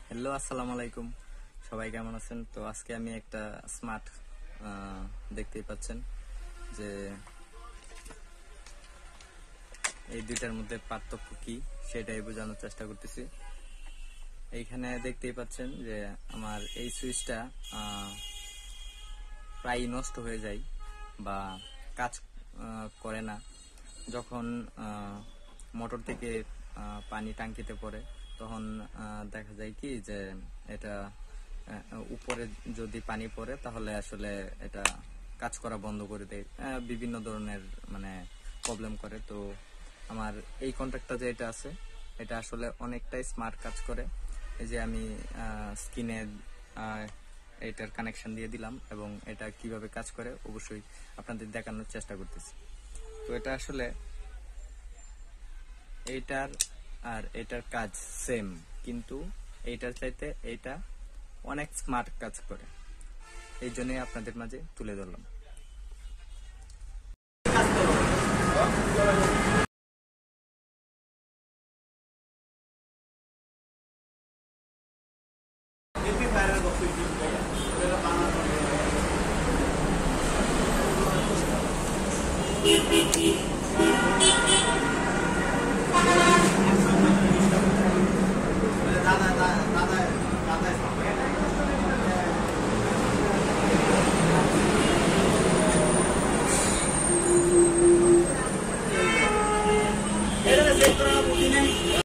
Hello, আসসালামু আলাইকুম। সবাই কেমন আছেন? তো আজকে আমি একটা স্মার্ট দেখতেই পাচ্ছেন যে এই দুইটার মধ্যে পার্থক্য কি সেটাই বোঝানোর চেষ্টা করতেছি। এইখানে দেখতেই পাচ্ছেন যে আমার এই সুইচটা প্রায় নষ্ট হয়ে যায় বা কাজ করে না যখন মোটর থেকে পানি ট্যাঙ্কিতে পড়ে। তখন দেখা যায় কি যে এটা উপরে যদি পানি পড়ে তাহলে আসলে এটা কাজ করা বন্ধ করে দেয়, বিভিন্ন ধরনের মানে প্রবলেম করে। তো আমার এই কন্ট্যাক্টটা যে এটা আছে এটা আসলে অনেকটাই স্মার্ট কাজ করে। এই যে আমি স্ক্রিনে এটার কানেকশন দিয়ে দিলাম এবং এটা কিভাবে কাজ করে অবশ্যই আপনাদের দেখানোর চেষ্টা করতেছি। তো এটা আসলে এইটার আর এটার কাজ সেম, কিন্তু এইটার চাইতে এটা অনেক স্মার্ট কাজ করে, এই জন্যই আপনাদের মাঝে তুলে ধরলাম।